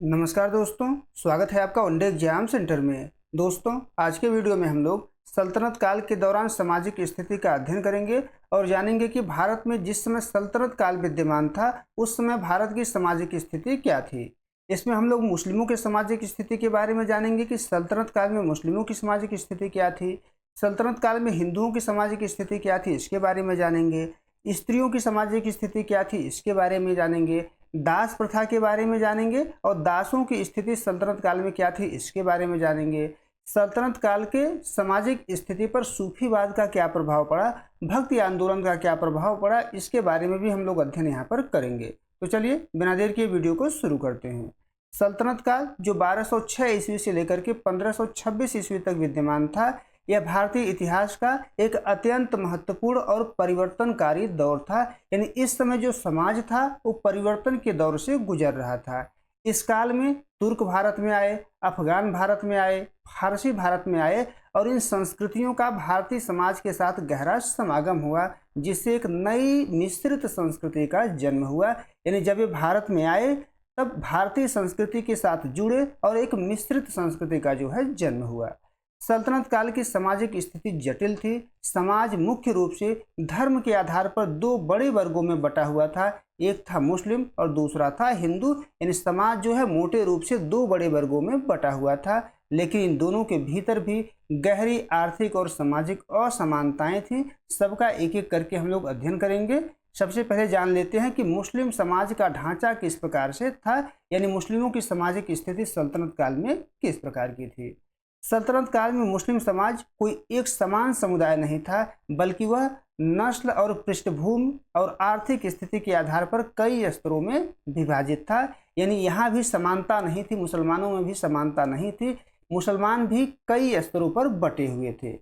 नमस्कार दोस्तों, स्वागत है आपका वनडे एग्जाम सेंटर में। दोस्तों, आज के वीडियो में हम लोग सल्तनत काल के दौरान सामाजिक स्थिति का अध्ययन करेंगे और जानेंगे कि भारत में जिस समय सल्तनत काल विद्यमान था उस समय भारत की सामाजिक स्थिति क्या थी। इसमें हम लोग मुस्लिमों के सामाजिक स्थिति के बारे में जानेंगे कि सल्तनत काल में मुस्लिमों की सामाजिक स्थिति क्या थी, सल्तनत काल में हिंदुओं की सामाजिक स्थिति क्या थी इसके बारे में जानेंगे, स्त्रियों की सामाजिक स्थिति क्या थी इसके बारे में जानेंगे, दास प्रथा के बारे में जानेंगे और दासों की स्थिति सल्तनत काल में क्या थी इसके बारे में जानेंगे। सल्तनत काल के सामाजिक स्थिति पर सूफीवाद का क्या प्रभाव पड़ा, भक्ति आंदोलन का क्या प्रभाव पड़ा, इसके बारे में भी हम लोग अध्ययन यहाँ पर करेंगे। तो चलिए बिना देर के वीडियो को शुरू करते हैं। सल्तनत काल जो 1206 ईस्वी से लेकर के 1526 ईस्वी तक विद्यमान था, यह भारतीय इतिहास का एक अत्यंत महत्वपूर्ण और परिवर्तनकारी दौर था। यानी इस समय जो समाज था वो परिवर्तन के दौर से गुजर रहा था। इस काल में तुर्क भारत में आए, अफगान भारत में आए, फारसी भारत में आए और इन संस्कृतियों का भारतीय समाज के साथ गहरा समागम हुआ, जिससे एक नई मिश्रित संस्कृति का जन्म हुआ। यानी जब ये भारत में आए तब भारतीय संस्कृति के साथ जुड़े और एक मिश्रित संस्कृति का जो है जन्म हुआ। सल्तनत काल की सामाजिक स्थिति जटिल थी। समाज मुख्य रूप से धर्म के आधार पर दो बड़े वर्गों में बटा हुआ था, एक था मुस्लिम और दूसरा था हिंदू। यानी समाज जो है मोटे रूप से दो बड़े वर्गों में बटा हुआ था, लेकिन इन दोनों के भीतर भी गहरी आर्थिक और सामाजिक असमानताएं थी। सबका एक एक करके हम लोग अध्ययन करेंगे। सबसे पहले जान लेते हैं कि मुस्लिम समाज का ढांचा किस प्रकार से था, यानी मुस्लिमों की सामाजिक स्थिति सल्तनत काल में किस प्रकार की थी। सल्तनत काल में मुस्लिम समाज कोई एक समान समुदाय नहीं था, बल्कि वह नस्ल और पृष्ठभूमि और आर्थिक स्थिति के आधार पर कई स्तरों में विभाजित था। यानी यहाँ भी समानता नहीं थी, मुसलमानों में भी समानता नहीं थी। मुसलमान भी कई स्तरों पर बटे हुए थे।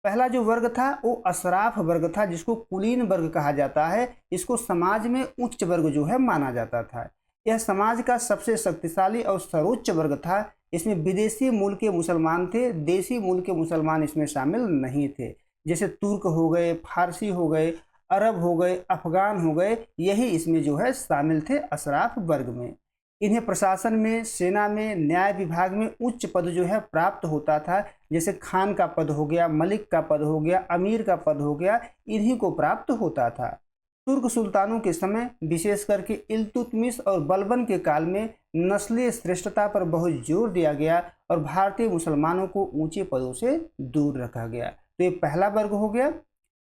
पहला जो वर्ग था वो अशराफ वर्ग था, जिसको कुलीन वर्ग कहा जाता है। इसको समाज में उच्च वर्ग जो है माना जाता था। यह समाज का सबसे शक्तिशाली और सर्वोच्च वर्ग था। इसमें विदेशी मूल के मुसलमान थे, देसी मूल के मुसलमान इसमें शामिल नहीं थे। जैसे तुर्क हो गए, फारसी हो गए, अरब हो गए, अफगान हो गए, यही इसमें जो है शामिल थे अशराफ वर्ग में। इन्हें प्रशासन में, सेना में, न्याय विभाग में उच्च पद जो है प्राप्त होता था। जैसे खान का पद हो गया, मलिक का पद हो गया, अमीर का पद हो गया, इन्हीं को प्राप्त होता था। तुर्क सुल्तानों के समय, विशेष करके इल्तुतमिश और बलबन के काल में नस्लीय श्रेष्ठता पर बहुत जोर दिया गया और भारतीय मुसलमानों को ऊंचे पदों से दूर रखा गया। तो ये पहला वर्ग हो गया।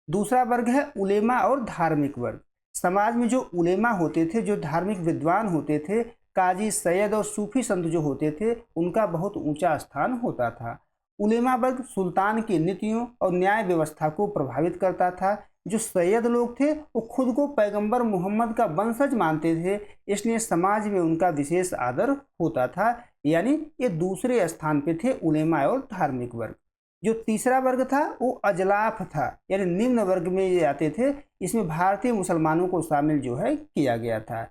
दूसरा वर्ग है उलेमा और धार्मिक वर्ग। समाज में जो उलेमा होते थे, जो धार्मिक विद्वान होते थे, काजी, सैयद और सूफी संत जो होते थे, उनका बहुत ऊंचा स्थान होता था। उलेमा वर्ग सुल्तान की नीतियों और न्याय व्यवस्था को प्रभावित करता था। जो सैयद लोग थे वो खुद को पैगंबर मोहम्मद का वंशज मानते थे, इसलिए समाज में उनका विशेष आदर होता था। यानी ये दूसरे स्थान पे थे उलेमा और धार्मिक वर्ग। जो तीसरा वर्ग था वो अजलाफ था, यानी निम्न वर्ग में ये आते थे। इसमें भारतीय मुसलमानों को शामिल जो है किया गया था।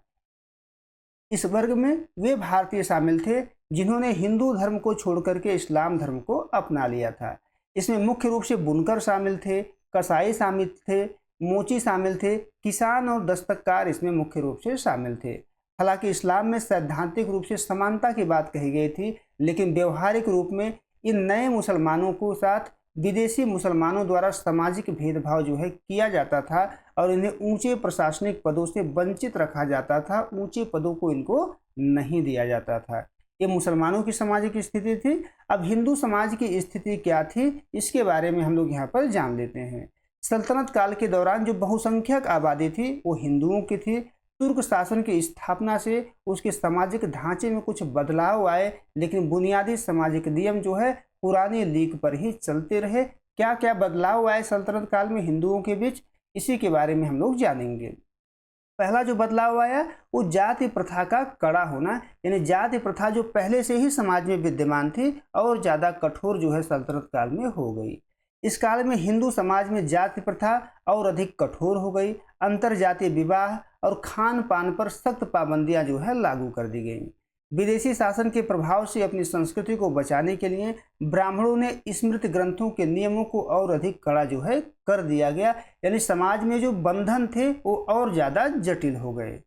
इस वर्ग में वे भारतीय शामिल थे जिन्होंने हिंदू धर्म को छोड़ करके इस्लाम धर्म को अपना लिया था। इसमें मुख्य रूप से बुनकर शामिल थे, कसाई शामिल थे, मोची शामिल थे, किसान और दस्तकार इसमें मुख्य रूप से शामिल थे। हालांकि इस्लाम में सैद्धांतिक रूप से समानता की बात कही गई थी, लेकिन व्यवहारिक रूप में इन नए मुसलमानों को साथ विदेशी मुसलमानों द्वारा सामाजिक भेदभाव जो है किया जाता था और इन्हें ऊंचे प्रशासनिक पदों से वंचित रखा जाता था। ऊंचे पदों को इनको नहीं दिया जाता था। ये मुसलमानों की सामाजिक स्थिति थी। अब हिंदू समाज की स्थिति क्या थी इसके बारे में हम लोग यहाँ पर जान लेते हैं। सल्तनत काल के दौरान जो बहुसंख्यक आबादी थी वो हिंदुओं की थी। तुर्क शासन की स्थापना से उसके सामाजिक ढांचे में कुछ बदलाव आए, लेकिन बुनियादी सामाजिक नियम जो है पुरानी लीक पर ही चलते रहे। क्या क्या बदलाव आए सल्तनत काल में हिंदुओं के बीच, इसी के बारे में हम लोग जानेंगे। पहला जो बदलाव आया वो जाति प्रथा का कड़ा होना। यानी जाति प्रथा जो पहले से ही समाज में विद्यमान थी और ज़्यादा कठोर जो है सल्तनत काल में हो गई। इस काल में हिंदू समाज में जाति प्रथा और अधिक कठोर हो गई। अंतर जातीय विवाह और खान पान पर सख्त पाबंदियां जो है लागू कर दी गई। विदेशी शासन के प्रभाव से अपनी संस्कृति को बचाने के लिए ब्राह्मणों ने स्मृत ग्रंथों के नियमों को और अधिक कड़ा जो है कर दिया गया। यानी समाज में जो बंधन थे वो और ज़्यादा जटिल हो गए।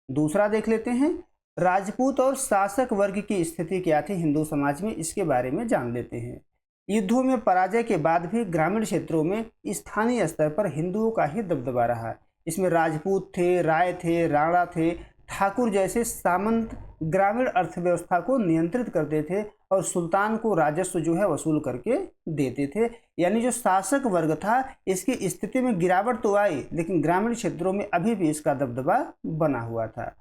दूसरा देख लेते हैं, राजपूत और शासक वर्ग की स्थिति क्या थी हिंदू समाज में, इसके बारे में जान लेते हैं। युद्धों में पराजय के बाद भी ग्रामीण क्षेत्रों में स्थानीय स्तर पर हिंदुओं का ही दबदबा रहा। इसमें राजपूत थे, राय थे, राणा थे, ठाकुर जैसे सामंत ग्रामीण अर्थव्यवस्था को नियंत्रित करते थे और सुल्तान को राजस्व जो है वसूल करके देते थे। यानी जो शासक वर्ग था इसकी स्थिति में गिरावट तो आई, लेकिन ग्रामीण क्षेत्रों में अभी भी इसका दबदबा बना हुआ था।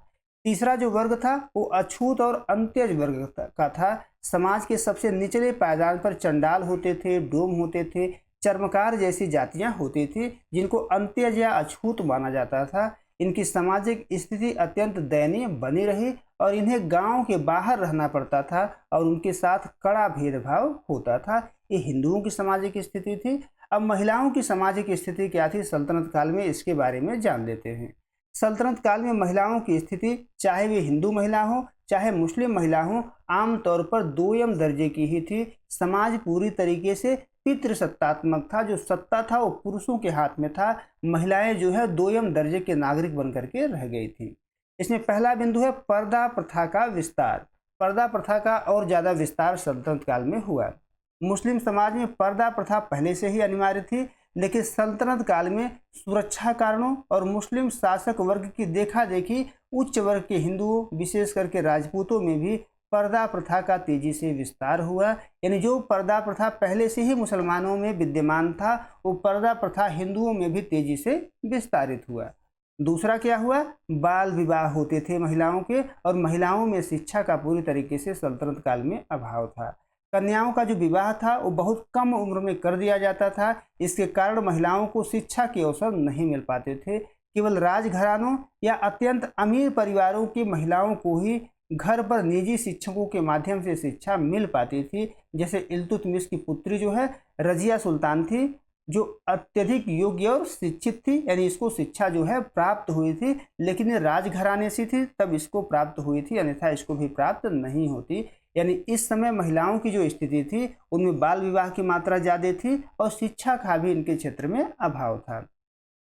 तीसरा जो वर्ग था वो अछूत और अंत्यज वर्ग का था। समाज के सबसे निचले पायदान पर चंडाल होते थे, डोम होते थे, चर्मकार जैसी जातियां होती थी जिनको अंत्यज या अछूत माना जाता था। इनकी सामाजिक स्थिति अत्यंत दयनीय बनी रही और इन्हें गांव के बाहर रहना पड़ता था और उनके साथ कड़ा भेदभाव होता था। ये हिंदुओं की सामाजिक स्थिति थी। अब महिलाओं की सामाजिक स्थिति क्या थी सल्तनत काल में, इसके बारे में जान लेते हैं। सल्तनत काल में महिलाओं की स्थिति, चाहे वे हिंदू महिला हो चाहे मुस्लिम महिला हो, आमतौर पर दोयम दर्जे की ही थी। समाज पूरी तरीके से पितृसत्तात्मक था। जो सत्ता था वो पुरुषों के हाथ में था। महिलाएं जो है दोयम दर्जे के नागरिक बनकर के रह गई थी। इसमें पहला बिंदु है पर्दा प्रथा का विस्तार। पर्दा प्रथा का और ज़्यादा विस्तार सल्तनत काल में हुआ। मुस्लिम समाज में पर्दा प्रथा पहले से ही अनिवार्य थी, लेकिन सल्तनत काल में सुरक्षा कारणों और मुस्लिम शासक वर्ग की देखा देखी उच्च वर्ग के हिंदुओं विशेष करके राजपूतों में भी पर्दा प्रथा का तेजी से विस्तार हुआ। यानी जो पर्दा प्रथा पहले से ही मुसलमानों में विद्यमान था वो पर्दा प्रथा हिंदुओं में भी तेजी से विस्तारित हुआ। दूसरा क्या हुआ, बाल विवाह होते थे महिलाओं के, और महिलाओं में शिक्षा का पूरी तरीके से सल्तनत काल में अभाव था। कन्याओं का जो विवाह था वो बहुत कम उम्र में कर दिया जाता था। इसके कारण महिलाओं को शिक्षा के अवसर नहीं मिल पाते थे। केवल राजघरानों या अत्यंत अमीर परिवारों की महिलाओं को ही घर पर निजी शिक्षकों के माध्यम से शिक्षा मिल पाती थी। जैसे इल्तुतमिश की पुत्री जो है रजिया सुल्तान थी, जो अत्यधिक योग्य और शिक्षित थी, यानी इसको शिक्षा जो है प्राप्त हुई थी, लेकिन ये राजघराने से थी तब इसको प्राप्त हुई थी, अन्यथा इसको भी प्राप्त नहीं होती। यानी इस समय महिलाओं की जो स्थिति थी उनमें बाल विवाह की मात्रा ज़्यादा थी और शिक्षा का भी इनके क्षेत्र में अभाव था।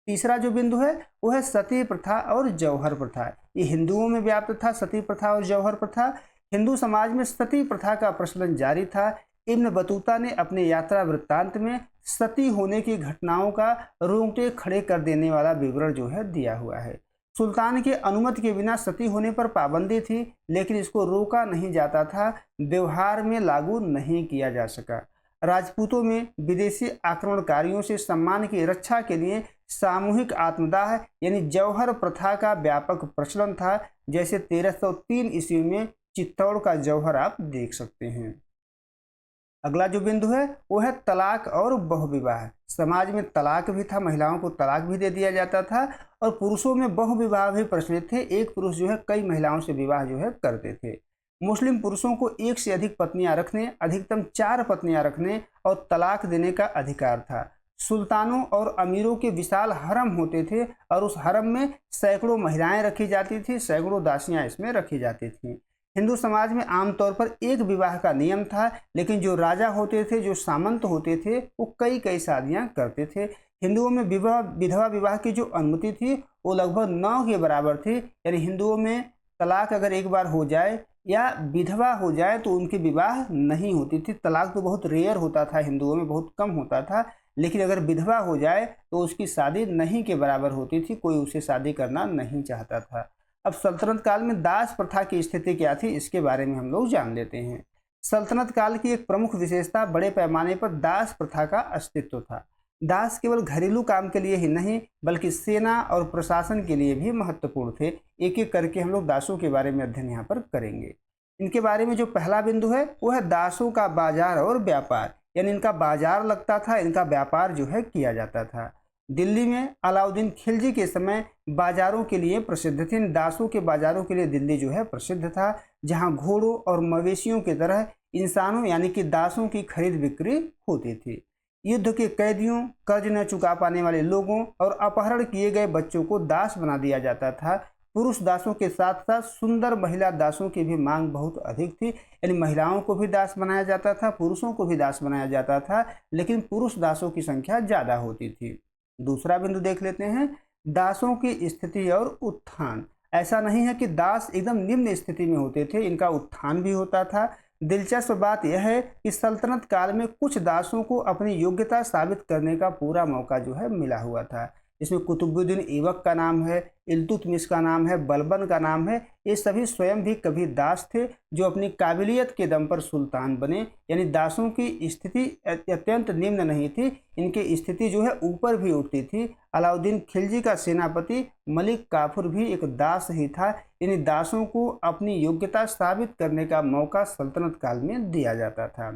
तीसरा जो बिंदु है वो है सती प्रथा और जौहर प्रथा। ये हिंदुओं में व्याप्त था सती प्रथा और जौहर प्रथा। हिंदू समाज में सती प्रथा का प्रचलन जारी था। इब्न बतूता ने अपने यात्रा वृत्तांत में सती होने की घटनाओं का रोंगटे खड़े कर देने वाला विवरण जो है दिया हुआ है। सुल्तान की अनुमति के बिना सती होने पर पाबंदी थी, लेकिन इसको रोका नहीं जाता था, व्यवहार में लागू नहीं किया जा सका। राजपूतों में विदेशी आक्रमणकारियों से सम्मान की रक्षा के लिए सामूहिक आत्मदाह यानी जौहर प्रथा का व्यापक प्रचलन था। जैसे 1303 ईस्वी में चित्तौड़ का जौहर आप देख सकते हैं। अगला जो बिंदु है वो है तलाक और बहुविवाह। समाज में तलाक भी था, महिलाओं को तलाक भी दे दिया जाता था, और पुरुषों में बहुविवाह भी प्रचलित थे। एक पुरुष जो है कई महिलाओं से विवाह जो है करते थे। मुस्लिम पुरुषों को एक से अधिक पत्नियां रखने, अधिकतम 4 पत्नियां रखने और तलाक देने का अधिकार था। सुल्तानों और अमीरों के विशाल हरम होते थे और उस हरम में सैकड़ों महिलाएं रखी जाती थी, सैकड़ों दासियां इसमें रखी जाती थीं। हिंदू समाज में आमतौर पर एक विवाह का नियम था, लेकिन जो राजा होते थे, जो सामंत होते थे, वो कई कई शादियां करते थे। हिंदुओं में विधवा विवाह की जो अनुमति थी वो लगभग 9 के बराबर थी। यानी हिंदुओं में तलाक अगर एक बार हो जाए या विधवा हो जाए तो उनकी विवाह नहीं होती थी। तलाक तो बहुत रेयर होता था, हिंदुओं में बहुत कम होता था, लेकिन अगर विधवा हो जाए तो उसकी शादी नहीं के बराबर होती थी, कोई उसे शादी करना नहीं चाहता था। अब सल्तनत काल में दास प्रथा की स्थिति क्या थी, इसके बारे में हम लोग जान लेते हैं। सल्तनत काल की एक प्रमुख विशेषता बड़े पैमाने पर दास प्रथा का अस्तित्व था। दास केवल घरेलू काम के लिए ही नहीं बल्कि सेना और प्रशासन के लिए भी महत्वपूर्ण थे। एक एक करके हम लोग दासों के बारे में अध्ययन यहाँ पर करेंगे। इनके बारे में जो पहला बिंदु है वो है दासों का बाजार और व्यापार। यानी इनका बाजार लगता था, इनका व्यापार जो है किया जाता था। दिल्ली में अलाउद्दीन खिलजी के समय बाजारों के लिए प्रसिद्ध थे। इन दासों के बाजारों के लिए दिल्ली जो है प्रसिद्ध था, जहां घोड़ों और मवेशियों की तरह इंसानों यानी कि दासों की खरीद बिक्री होती थी। युद्ध के कैदियों, कर्ज न चुका पाने वाले लोगों और अपहरण किए गए बच्चों को दास बना दिया जाता था। पुरुष दासों के साथ साथ सुंदर महिला दासों की भी मांग बहुत अधिक थी। यानी महिलाओं को भी दास बनाया जाता था, पुरुषों को भी दास बनाया जाता था, लेकिन पुरुष दासों की संख्या ज़्यादा होती थी। दूसरा बिंदु देख लेते हैं, दासों की स्थिति और उत्थान। ऐसा नहीं है कि दास एकदम निम्न स्थिति में होते थे, इनका उत्थान भी होता था। दिलचस्प बात यह है कि सल्तनत काल में कुछ दासों को अपनी योग्यता साबित करने का पूरा मौका जो है मिला हुआ था। इसमें कुतुबुद्दीन ऐबक का नाम है, इल्तुतमिश का नाम है, बलबन का नाम है। ये सभी स्वयं भी कभी दास थे जो अपनी काबिलियत के दम पर सुल्तान बने। यानी दासों की स्थिति अत्यंत निम्न नहीं थी, इनकी स्थिति जो है ऊपर भी उठती थी। अलाउद्दीन खिलजी का सेनापति मलिक काफूर भी एक दास ही था। इन दासों को अपनी योग्यता साबित करने का मौका सल्तनत काल में दिया जाता था।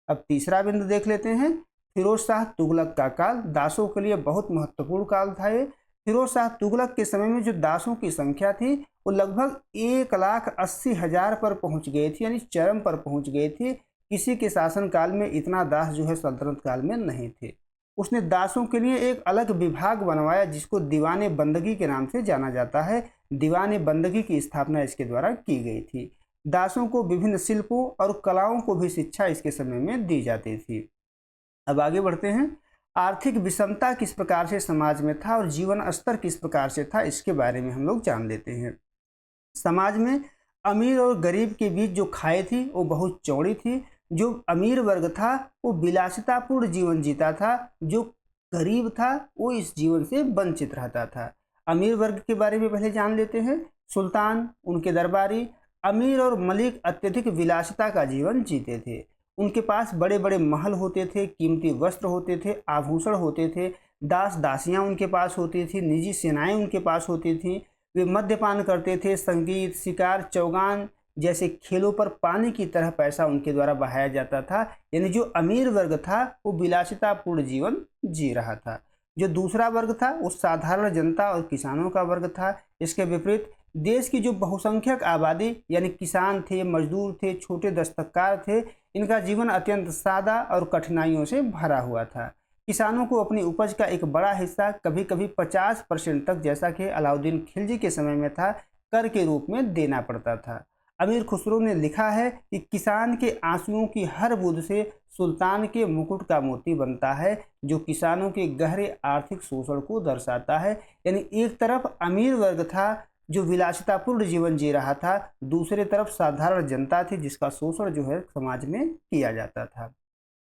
अब तीसरा बिंदु देख लेते हैं, फिरोज शाह तुगलक का काल। दासों के लिए बहुत महत्वपूर्ण काल था ये। फिरोज शाह तुगलक के समय में जो दासों की संख्या थी वो लगभग 1,80,000 पर पहुंच गई थी, यानी चरम पर पहुंच गई थी। किसी के शासनकाल में इतना दास जो है सल्तनत काल में नहीं थे। उसने दासों के लिए एक अलग विभाग बनवाया जिसको दीवाने बंदगी के नाम से जाना जाता है। दीवाने बंदगी की स्थापना इसके द्वारा की गई थी। दासों को विभिन्न शिल्पों और कलाओं को भी शिक्षा इसके समय में दी जाती थी। अब आगे बढ़ते हैं, आर्थिक विषमता किस प्रकार से समाज में था और जीवन स्तर किस प्रकार से था, इसके बारे में हम लोग जान लेते हैं। समाज में अमीर और गरीब के बीच जो खाई थी वो बहुत चौड़ी थी। जो अमीर वर्ग था वो विलासितापूर्ण जीवन जीता था, जो गरीब था वो इस जीवन से वंचित रहता था। अमीर वर्ग के बारे में पहले जान लेते हैं। सुल्तान, उनके दरबारी, अमीर और मलिक अत्यधिक विलासिता का जीवन जीते थे। उनके पास बड़े बड़े महल होते थे, कीमती वस्त्र होते थे, आभूषण होते थे, दास दासियां उनके पास होती थी, निजी सेनाएं उनके पास होती थीं। वे मद्यपान करते थे, संगीत, शिकार, चौगान जैसे खेलों पर पानी की तरह पैसा उनके द्वारा बहाया जाता था। यानी जो अमीर वर्ग था वो विलासितापूर्ण जीवन जी रहा था। जो दूसरा वर्ग था वो साधारण जनता और किसानों का वर्ग था। इसके विपरीत देश की जो बहुसंख्यक आबादी यानी किसान थे, मजदूर थे, छोटे दस्तकार थे, इनका जीवन अत्यंत सादा और कठिनाइयों से भरा हुआ था। किसानों को अपनी उपज का एक बड़ा हिस्सा, कभी कभी 50% तक, जैसा कि अलाउद्दीन खिलजी के समय में था, कर के रूप में देना पड़ता था। अमीर खुसरो ने लिखा है कि किसान के आंसुओं की हर बूंद से सुल्तान के मुकुट का मोती बनता है, जो किसानों के गहरे आर्थिक शोषण को दर्शाता है। यानी एक तरफ अमीर वर्ग था जो विलासितापूर्ण जीवन जी रहा था, दूसरे तरफ साधारण जनता थी जिसका शोषण जो है समाज में किया जाता था।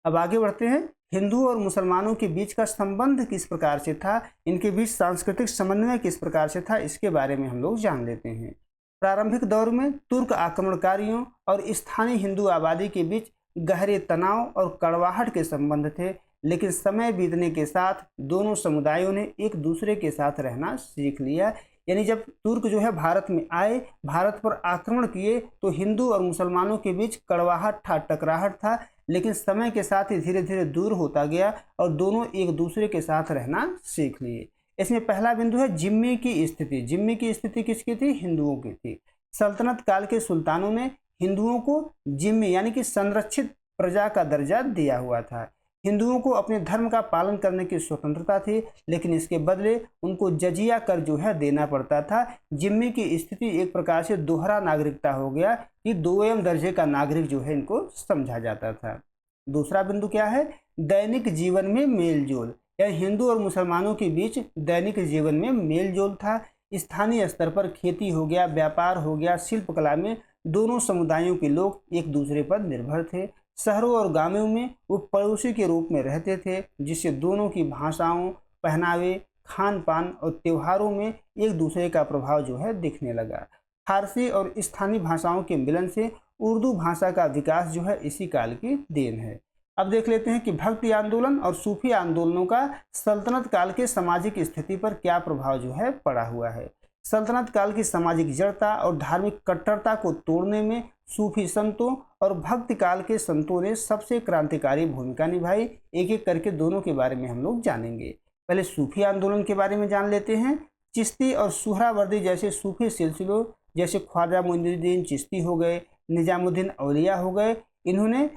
अब आगे बढ़ते हैं, हिंदू और मुसलमानों के बीच का संबंध किस प्रकार से था, इनके बीच सांस्कृतिक समन्वय किस प्रकार से था, इसके बारे में हम लोग जान लेते हैं। प्रारंभिक दौर में तुर्क आक्रमणकारियों और स्थानीय हिंदू आबादी के बीच गहरे तनाव और कड़वाहट के संबंध थे, लेकिन समय बीतने के साथ दोनों समुदायों ने एक दूसरे के साथ रहना सीख लिया। यानी जब तुर्क जो है भारत में आए, भारत पर आक्रमण किए, तो हिंदू और मुसलमानों के बीच कड़वाहट था, टकराहट था, लेकिन समय के साथ ही धीरे धीरे दूर होता गया और दोनों एक दूसरे के साथ रहना सीख लिए। इसमें पहला बिंदु है जिम्मी की स्थिति। जिम्मी की स्थिति किसकी थी? हिंदुओं की थी। सल्तनत काल के सुल्तानों ने हिंदुओं को जिम्मी यानी कि संरक्षित प्रजा का दर्जा दिया हुआ था। हिंदुओं को अपने धर्म का पालन करने की स्वतंत्रता थी, लेकिन इसके बदले उनको जजिया कर जो है देना पड़ता था। जिम्मी की स्थिति एक प्रकार से दोहरा नागरिकता हो गया कि दोयम दर्जे का नागरिक जो है इनको समझा जाता था। दूसरा बिंदु क्या है? दैनिक जीवन में मेलजोल। यानी हिंदू और मुसलमानों के बीच दैनिक जीवन में मेलजोल था। स्थानीय स्तर पर खेती हो गया, व्यापार हो गया, शिल्पकला में दोनों समुदायों के लोग एक दूसरे पर निर्भर थे। शहरों और गांवों में वो पड़ोसी के रूप में रहते थे, जिससे दोनों की भाषाओं, पहनावे, खान पान और त्योहारों में एक दूसरे का प्रभाव जो है दिखने लगा। फारसी और स्थानीय भाषाओं के मिलन से उर्दू भाषा का विकास जो है इसी काल की देन है। अब देख लेते हैं कि भक्ति आंदोलन और सूफी आंदोलनों का सल्तनत काल के सामाजिक स्थिति पर क्या प्रभाव जो है पड़ा हुआ है। सल्तनत काल की सामाजिक जड़ता और धार्मिक कट्टरता को तोड़ने में सूफी संतों और भक्ति काल के संतों ने सबसे क्रांतिकारी भूमिका निभाई। एक एक करके दोनों के बारे में हम लोग जानेंगे। पहले सूफी आंदोलन के बारे में जान लेते हैं। चिश्ती और सुहरावर्दी जैसे सूफी सिलसिलों, जैसे ख्वाजा मोइनुद्दीन चिश्ती हो गए, निजामुद्दीन औलिया हो गए, इन्होंने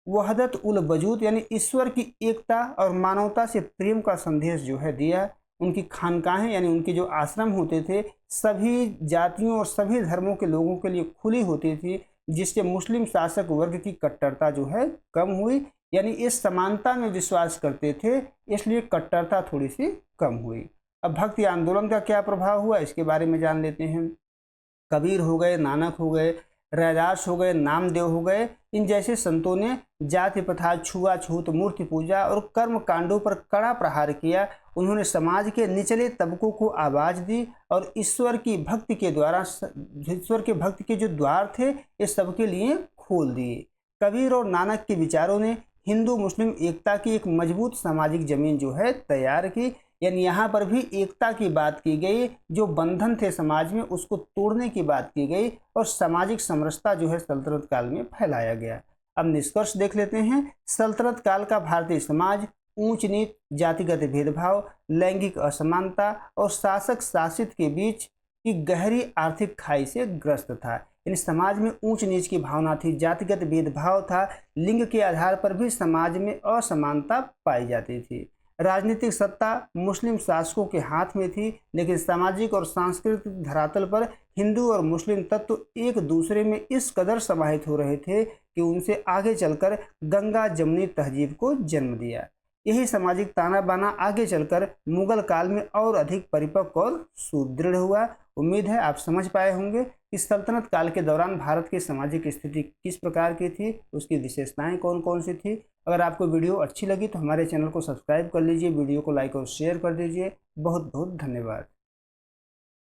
वहदत उल वजूद यानी ईश्वर की एकता और मानवता से प्रेम का संदेश जो है दिया। उनकी खानकाहें यानी उनके जो आश्रम होते थे सभी जातियों और सभी धर्मों के लोगों के लिए खुली होती थी, जिससे मुस्लिम शासक वर्ग की कट्टरता जो है कम हुई। यानी इस समानता में विश्वास करते थे, इसलिए कट्टरता थोड़ी सी कम हुई। अब भक्ति आंदोलन का क्या प्रभाव हुआ इसके बारे में जान लेते हैं। कबीर हो गए, नानक हो गए, रैदास हो गए, नामदेव हो गए, इन जैसे संतों ने जाति प्रथा, छुआछूत, मूर्ति पूजा और कर्म कांडों पर कड़ा प्रहार किया। उन्होंने समाज के निचले तबकों को आवाज दी और ईश्वर की भक्ति के द्वारा, ईश्वर के भक्ति के जो द्वार थे ये सबके लिए खोल दिए। कबीर और नानक के विचारों ने हिंदू मुस्लिम एकता की एक मजबूत सामाजिक जमीन जो है तैयार की। यानी यहाँ पर भी एकता की बात की गई, जो बंधन थे समाज में उसको तोड़ने की बात की गई और सामाजिक समरसता जो है सल्तनत काल में फैलाया गया। अब निष्कर्ष देख लेते हैं। सल्तनत काल का भारतीय समाज ऊंच नीच, जातिगत भेदभाव, लैंगिक असमानता और शासक शासित के बीच की गहरी आर्थिक खाई से ग्रस्त था। यानी समाज में ऊंच नीच की भावना थी, जातिगत भेदभाव था, लिंग के आधार पर भी समाज में असमानता पाई जाती थी। राजनीतिक सत्ता मुस्लिम शासकों के हाथ में थी, लेकिन सामाजिक और सांस्कृतिक धरातल पर हिंदू और मुस्लिम तत्व एक दूसरे में इस कदर समाहित हो रहे थे कि उनसे आगे चलकर गंगा जमुनी तहजीब को जन्म दिया। यही सामाजिक ताना बाना आगे चलकर मुगल काल में और अधिक परिपक्व और सुदृढ़ हुआ। उम्मीद है आप समझ पाए होंगे कि सल्तनत काल के दौरान भारत की सामाजिक स्थिति किस प्रकार की थी, उसकी विशेषताएं कौन कौन सी थी। अगर आपको वीडियो अच्छी लगी तो हमारे चैनल को सब्सक्राइब कर लीजिए, वीडियो को लाइक और शेयर कर दीजिए। बहुत बहुत धन्यवाद।